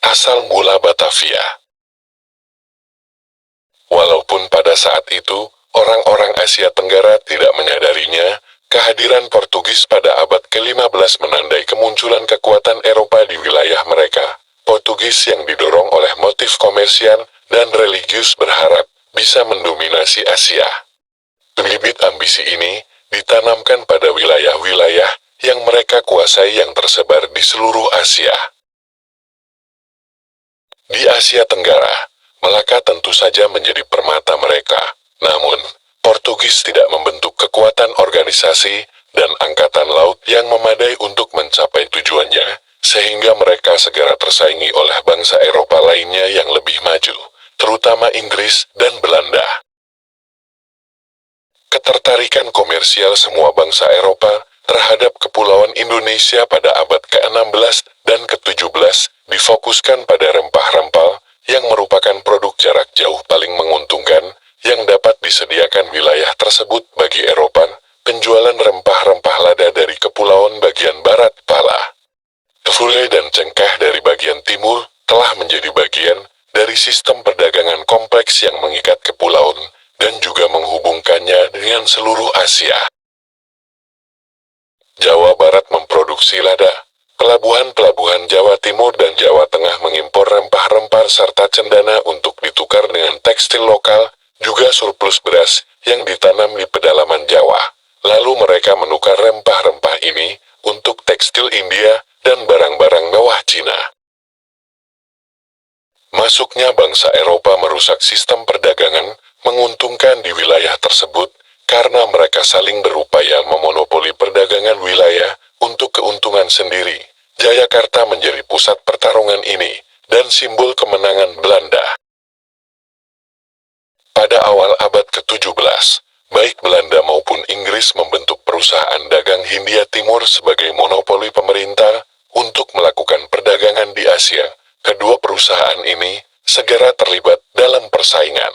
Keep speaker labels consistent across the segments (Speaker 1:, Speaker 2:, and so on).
Speaker 1: asal mula Batavia. Walaupun pada saat itu, orang-orang Asia Tenggara tidak menyadarinya, kehadiran Portugis pada abad ke-15 menandai kemunculan kekuatan Eropa di wilayah mereka. Portugis yang didorong oleh motif komersial dan religius berharap bisa mendominasi Asia. Bibit ambisi ini ditanamkan pada wilayah-wilayah yang mereka kuasai yang tersebar di seluruh Asia. Di Asia Tenggara, Melaka tentu saja menjadi permata mereka. Namun, Portugis tidak membentuk kekuatan organisasi dan angkatan laut yang memadai untuk mencapai tujuannya, sehingga mereka segera tersaingi oleh bangsa Eropa lainnya yang lebih maju, terutama Inggris dan Belanda. Ketertarikan komersial semua bangsa Eropa terhadap Kepulauan Indonesia pada abad ke-16 dan ke-17 difokuskan pada rempah-rempah yang merupakan produk jarak jauh paling menguntungkan yang dapat disediakan wilayah tersebut bagi Eropa. Penjualan rempah-rempah lada dari kepulauan bagian barat pala, fule dan cengkeh dari bagian timur telah menjadi bagian dari sistem perdagangan kompleks yang mengikat kepulauan dan juga menghubungkannya dengan seluruh Asia. Jawa Barat memproduksi lada. Pelabuhan-pelabuhan Jawa Timur dan Jawa Tengah mengimpor rempah-rempah serta cendana untuk ditukar dengan tekstil lokal, juga surplus beras yang ditanam di pedalaman Jawa. Lalu mereka menukar rempah-rempah ini untuk tekstil India dan barang-barang mewah Cina. Masuknya bangsa Eropa merusak sistem perdagangan, menguntungkan di wilayah tersebut, karena mereka saling berupaya memonopoli perdagangan wilayah untuk keuntungan sendiri. Jayakarta menjadi pusat pertarungan ini, dan simbol kemenangan Belanda. Pada awal abad ke-17, baik Belanda maupun Inggris membentuk perusahaan dagang Hindia Timur sebagai monopoli pemerintah untuk melakukan perdagangan di Asia. Kedua perusahaan ini segera terlibat dalam persaingan.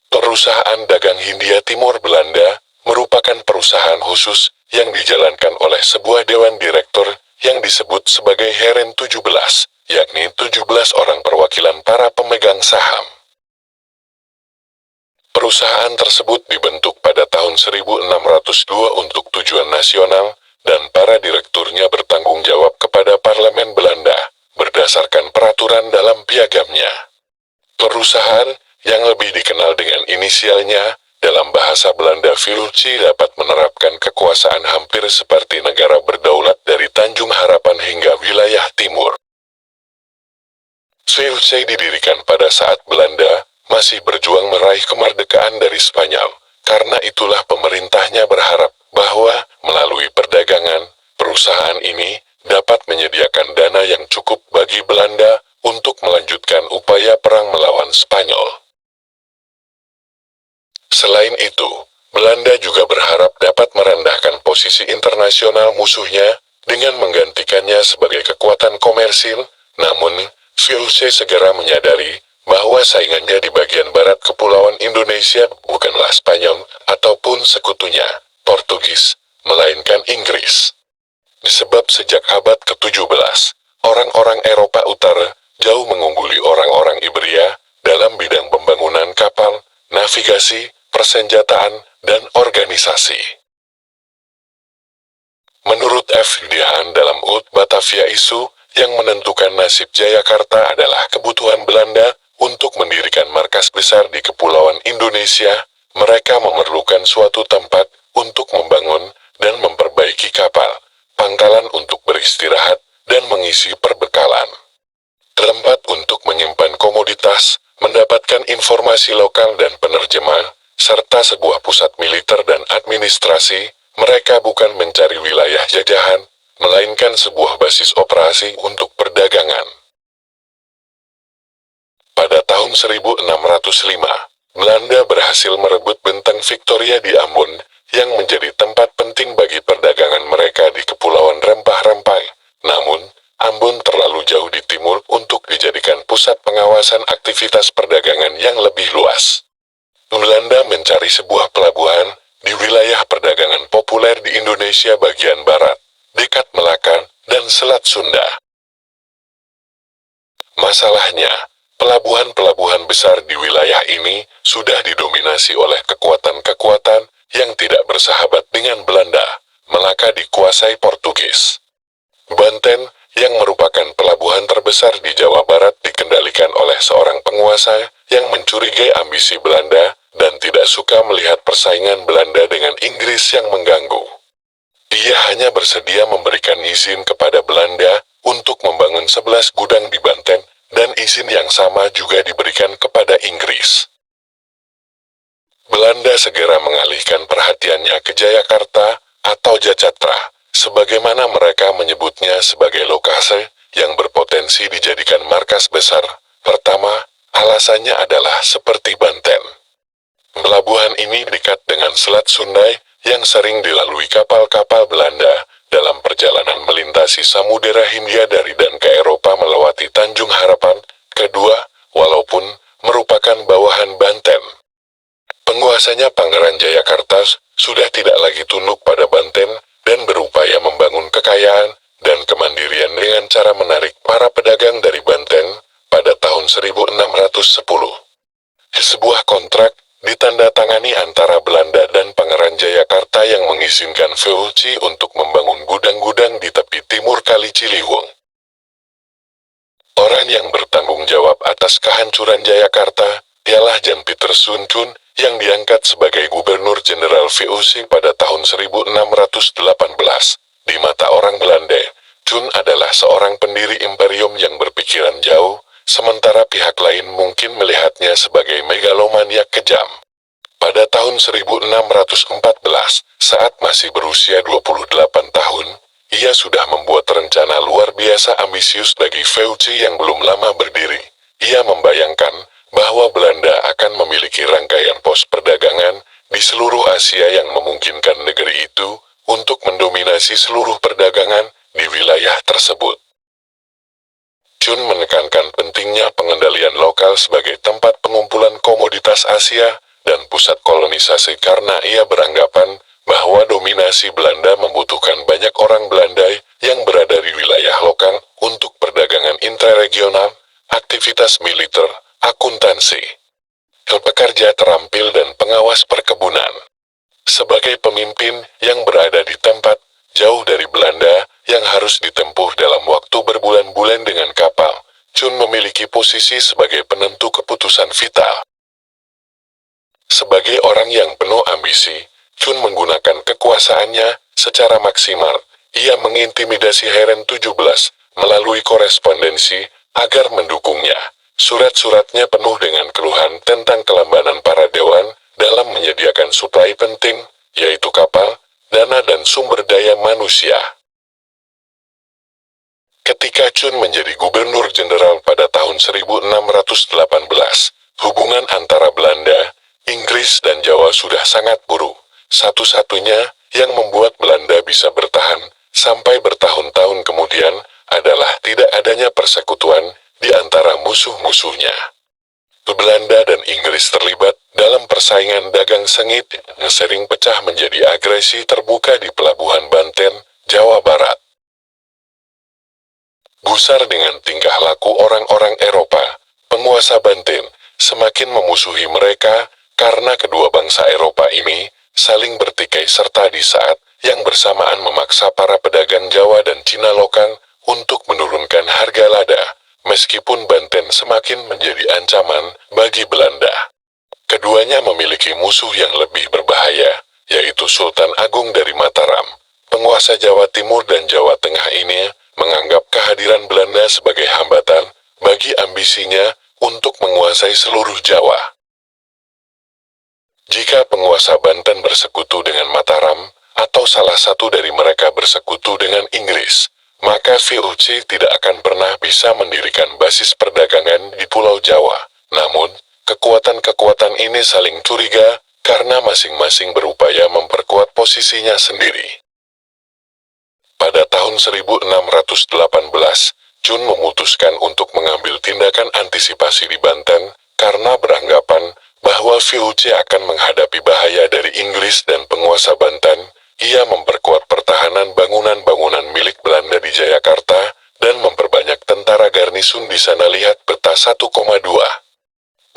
Speaker 1: Perusahaan dagang Hindia Timur Belanda merupakan perusahaan khusus yang dijalankan oleh sebuah dewan direktur yang disebut sebagai Heren 17, yakni 17 orang perwakilan para pemegang saham. Perusahaan tersebut dibentuk pada tahun 1602 untuk tujuan nasional, dan para direkturnya bertanggung jawab kepada parlemen Belanda, berdasarkan peraturan dalam piagamnya. Perusahaan yang lebih dikenal dengan inisialnya, dalam bahasa Belanda Vilci dapat menerapkan kekuasaan hampir seperti negara berdaulat dari Tanjung Harapan hingga wilayah timur. Vilci didirikan pada saat Belanda masih berjuang meraih kemerdekaan dari Spanyol. Karena itulah pemerintahnya berharap bahwa melalui perdagangan, perusahaan ini dapat menyediakan dana yang cukup bagi Belanda untuk melanjutkan upaya perang melawan Spanyol. Selain itu, Belanda juga berharap dapat merendahkan posisi internasional musuhnya dengan menggantikannya sebagai kekuatan komersil. Namun, Vilci segera menyadari bahwa saingannya di bagian barat Kepulauan Indonesia bukanlah Spanyol ataupun sekutunya, Portugis, melainkan Inggris. Sebab sejak abad ke-17, orang-orang Eropa Utara jauh mengungguli orang-orang Iberia dalam bidang pembangunan kapal, navigasi, persenjataan, dan organisasi. Menurut F. Dihan dalam Ud Batavia Isu, yang menentukan nasib Jayakarta adalah kebutuhan Belanda untuk mendirikan markas besar di Kepulauan Indonesia. Mereka memerlukan suatu tempat untuk membangun dan memperbaiki kapal, pangkalan untuk beristirahat, dan mengisi perbekalan. Tempat untuk menyimpan komoditas, mendapatkan informasi lokal dan penerjemah, serta sebuah pusat militer dan administrasi. Mereka bukan mencari wilayah jajahan, melainkan sebuah basis operasi untuk perdagangan. Pada tahun 1605, Belanda berhasil merebut benteng Victoria di Ambon, yang menjadi tempat penting bagi perdagangan mereka di Kepulauan Rempah-Rempah. Namun, Ambon terlalu jauh di timur untuk dijadikan pusat pengawasan aktivitas perdagangan yang lebih luas. Belanda mencari sebuah pelabuhan di wilayah perdagangan populer di Indonesia bagian barat, dekat Melaka dan Selat Sunda. Masalahnya, pelabuhan-pelabuhan besar di wilayah ini sudah didominasi oleh kekuatan-kekuatan yang tidak bersahabat dengan Belanda. Melaka dikuasai Portugis. Banten, yang merupakan pelabuhan terbesar di Jawa Barat, dikendalikan oleh seorang penguasa yang mencurigai ambisi Belanda dan tidak suka melihat persaingan Belanda dengan Inggris yang mengganggu. Ia hanya bersedia memberikan izin kepada Belanda untuk membangun 11 gudang di Banten, dan izin yang sama juga diberikan kepada Inggris. Belanda segera mengalihkan perhatiannya ke Jayakarta atau Jacatra, sebagaimana mereka menyebutnya sebagai lokasi yang berpotensi dijadikan markas besar. Pertama, alasannya adalah seperti Banten. Pelabuhan ini dekat dengan Selat Sunda yang sering dilalui kapal-kapal Belanda dalam perjalanan melintasi Samudera Hindia dari dan ke Eropa melewati Tanjung Harapan. Kedua, walaupun merupakan bawahan Banten, penguasanya Pangeran Jayakarta sudah tidak lagi tunduk pada Banten dan berupaya membangun kekayaan dan kemandirian dengan cara menarik para pedagang dari Banten pada tahun 1610. Sebuah kontrak ditandatangani antara Belanda dan Pangeran Jayakarta yang mengizinkan VOC untuk membangun gudang-gudang di tepi timur Kali Ciliwung. Orang yang bertanggung jawab atas kehancuran Jayakarta ialah Jan Pieter Sun Chun yang diangkat sebagai Gubernur Jenderal VOC pada tahun 1618. Di mata orang Belanda, Chun adalah seorang pendiri imperium yang berpikiran jauh, sementara pihak lain mungkin melihatnya sebagai megalomaniak kejam. Pada tahun 1614, saat masih berusia 28 tahun, ia sudah membuat rencana luar biasa ambisius bagi VOC yang belum lama berdiri. Ia membayangkan bahwa Belanda akan memiliki rangkaian pos perdagangan di seluruh Asia yang memungkinkan negeri itu untuk mendominasi seluruh perdagangan di wilayah tersebut. Chun menekankan pentingnya pengendalian lokal sebagai tempat pengumpulan komoditas Asia dan pusat kolonisasi karena ia beranggapan bahwa dominasi Belanda membutuhkan banyak orang Belanda yang berada di wilayah lokal untuk perdagangan intraregional, aktivitas militer, akuntansi, pekerja terampil dan pengawas perkebunan. Sebagai pemimpin yang berada di tempat jauh dari Belanda yang harus ditempuh dalam waktu berbulan-bulan dengan kapal, Chun memiliki posisi sebagai penentu keputusan vital. Sebagai orang yang penuh ambisi, Chun menggunakan kekuasaannya secara maksimal. Ia mengintimidasi Heren 17 melalui korespondensi agar mendukungnya. Surat-suratnya penuh dengan keluhan tentang kelambanan para dewan dalam menyediakan suplai penting, yaitu kapal, dana dan sumber daya manusia. Ketika Chun menjadi Gubernur Jenderal pada tahun 1618, hubungan antara Belanda, Inggris dan Jawa sudah sangat buruk. Satu-satunya yang membuat Belanda bisa bertahan sampai bertahun-tahun kemudian adalah tidak adanya persekutuan di antara musuh-musuhnya. Belanda dan Inggris terlibat dalam persaingan dagang sengit yang sering pecah menjadi agresi terbuka di Pelabuhan Banten, Jawa Barat. Gusar dengan tingkah laku orang-orang Eropa, penguasa Banten semakin memusuhi mereka karena kedua bangsa Eropa ini saling bertikai serta di saat yang bersamaan memaksa para pedagang Jawa dan Cina lokal untuk menurunkan harga lada. Meskipun Banten semakin menjadi ancaman bagi Belanda, keduanya memiliki musuh yang lebih berbahaya, yaitu Sultan Agung dari Mataram. Penguasa Jawa Timur dan Jawa Tengah ini menganggap kehadiran Belanda sebagai hambatan bagi ambisinya untuk menguasai seluruh Jawa. Jika penguasa Banten bersekutu dengan Mataram, atau salah satu dari mereka bersekutu dengan Inggris, maka VOC tidak akan pernah bisa mendirikan basis perdagangan di Pulau Jawa. Namun, kekuatan-kekuatan ini saling curiga karena masing-masing berupaya memperkuat posisinya sendiri. Pada tahun 1618, Chun memutuskan untuk mengambil tindakan antisipasi di Banten karena beranggapan bahwa VOC akan menghadapi bahaya dari Inggris dan penguasa Banten. Ia memperkuat pertahanan bangunan-bangunan milik Belanda di Jayakarta dan memperbanyak tentara garnison di di sana lihat peta 1,2.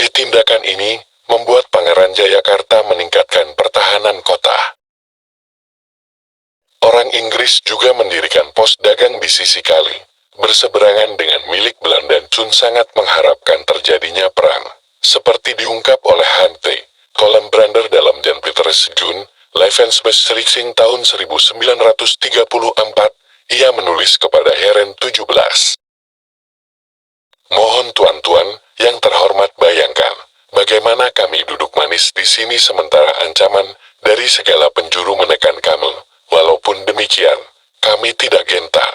Speaker 1: Di tindakan ini, membuat Pangeran Jayakarta meningkatkan pertahanan kota. Orang Inggris juga mendirikan pos dagang di sisi kali, berseberangan dengan milik Belanda. Chun sangat mengharapkan terjadinya perang, seperti diungkap oleh Hunte Columbrander dalam Jan Peters Jun, Levensbeschrijving tahun 1934, ia menulis kepada Heren 17. Mohon tuan-tuan, yang terhormat, bayangkan, bagaimana kami duduk manis di sini sementara ancaman dari segala penjuru menekan kami. Walaupun demikian, kami tidak gentar.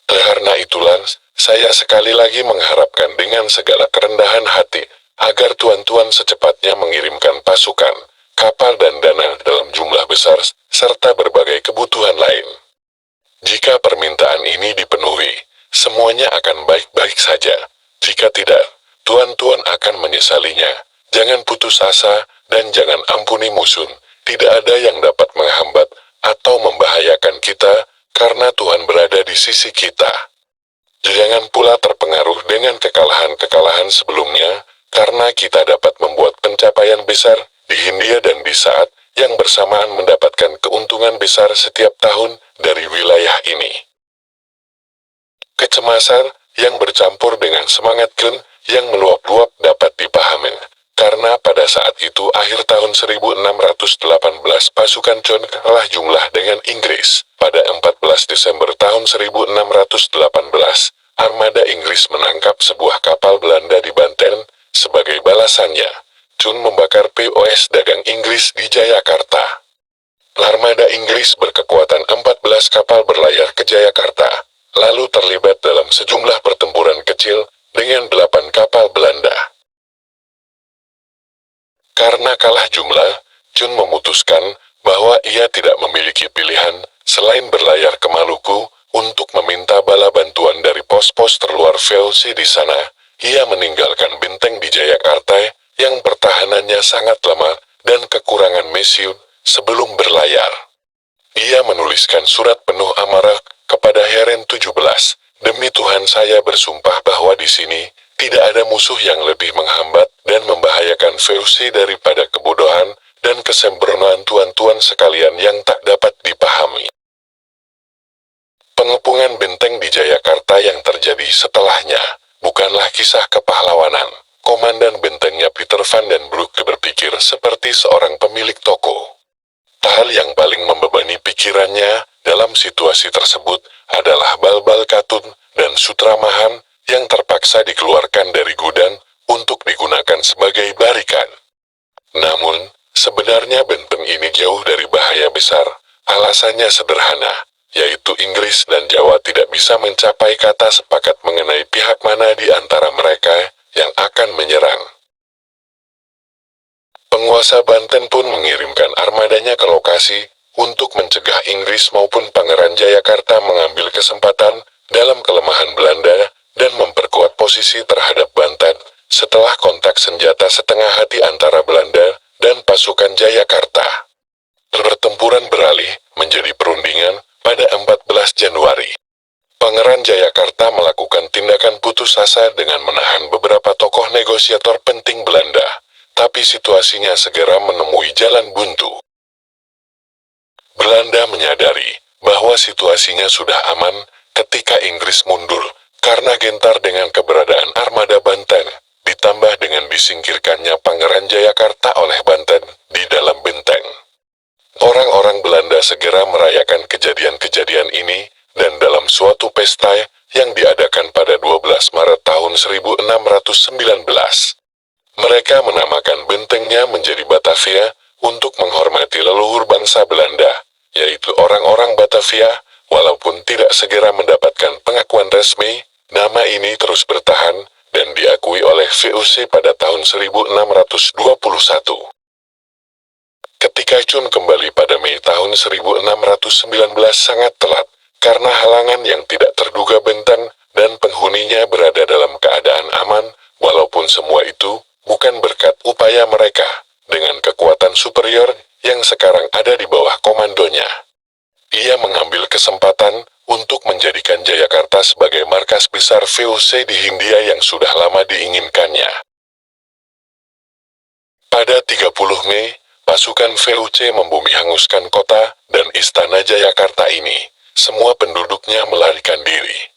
Speaker 1: Karena itulah, saya sekali lagi mengharapkan dengan segala kerendahan hati, agar tuan-tuan secepatnya mengirimkan pasukan, kapal dan dana dalam jumlah besar, serta berbagai kebutuhan lain. Jika permintaan ini dipenuhi, semuanya akan baik-baik saja. Jika tidak, tuan-tuan akan menyesalinya. Jangan putus asa, dan jangan ampuni musuh. Tidak ada yang dapat menghambat atau membahayakan kita, karena Tuhan berada di sisi kita. Jangan pula terpengaruh dengan kekalahan-kekalahan sebelumnya, karena kita dapat membuat pencapaian besar di Hindia dan di saat yang bersamaan mendapatkan keuntungan besar setiap tahun dari wilayah ini. Kecemasan yang bercampur dengan semangat Kun yang meluap-luap dapat dipahami, karena pada saat itu akhir tahun 1618 pasukan Chun kalah jumlah dengan Inggris. Pada 14 Desember tahun 1618, armada Inggris menangkap sebuah kapal Belanda di Banten. Sebagai balasannya, Chun membakar POS dagang Inggris di Jayakarta. Armada Inggris berkekuatan 14 kapal berlayar ke Jayakarta, lalu terlibat dalam sejumlah pertempuran kecil dengan 8 kapal Belanda. Karena kalah jumlah, Chun memutuskan bahwa ia tidak memiliki pilihan selain berlayar ke Maluku untuk meminta bala bantuan dari pos-pos terluar VOC di sana. Ia meninggalkan benteng di Jayakarta yang pertahanannya sangat lemah dan kekurangan mesiu sebelum berlayar. Ia menuliskan surat penuh amarah kepada Heren 17. Demi Tuhan, saya bersumpah bahwa di sini tidak ada musuh yang lebih menghambat dan membahayakan VOC daripada kebodohan dan kesempurnaan tuan-tuan sekalian yang tak dapat dipahami. Pengepungan benteng di Jayakarta yang terjadi setelahnya bukanlah kisah kepahlawanan. Komandan bentengnya Peter van den Broek berpikir seperti seorang pemilik toko. Hal yang paling membebani pikirannya dalam situasi tersebut adalah bal-bal katun dan sutra mahan yang terpaksa dikeluarkan dari gudang untuk digunakan sebagai barikan. Namun, sebenarnya benteng ini jauh dari bahaya besar. Alasannya sederhana, yaitu Inggris dan Jawa tidak bisa mencapai kata sepakat mengenai pihak mana di antara mereka yang akan menyerang. Penguasa Banten pun mengirimkan armadanya ke lokasi untuk mencegah Inggris maupun Pangeran Jayakarta mengambil kesempatan dalam kelemahan Belanda dan memperkuat posisi terhadap Banten. Setelah kontak senjata setengah hati antara Belanda dan pasukan Jayakarta, pertempuran beralih menjadi perundingan pada 14 Januari. Pangeran Jayakarta melakukan tindakan putus asa dengan menahan beberapa tokoh negosiator penting Belanda, tapi situasinya segera menemui jalan buntu. Belanda menyadari bahwa situasinya sudah aman ketika Inggris mundur, karena gentar dengan keberadaan armada Banten, ditambah dengan disingkirkannya Pangeran Jayakarta oleh Banten di dalam benteng. Orang-orang Belanda segera merayakan kejadian-kejadian ini, dan dalam suatu pesta yang diadakan pada 12 Maret tahun 1619, mereka menamakan bentengnya menjadi Batavia untuk menghormati leluhur bangsa Belanda, yaitu orang-orang Batavia. Walaupun tidak segera mendapatkan pengakuan resmi, nama ini terus bertahan dan diakui oleh VOC pada tahun 1621. Ketika Chun kembali pada Mei tahun 1619 sangat telat, karena halangan yang tidak terduga benteng dan penghuninya berada dalam keadaan aman, walaupun semua itu bukan berkat upaya mereka, dengan kekuatan superior yang sekarang ada di bawah komandonya. Ia mengambil kesempatan untuk menjadikan Jayakarta sebagai markas besar VOC di Hindia yang sudah lama diinginkannya. Pada 30 Mei, pasukan VOC membumi hanguskan kota dan istana Jayakarta ini. Semua penduduknya melarikan diri.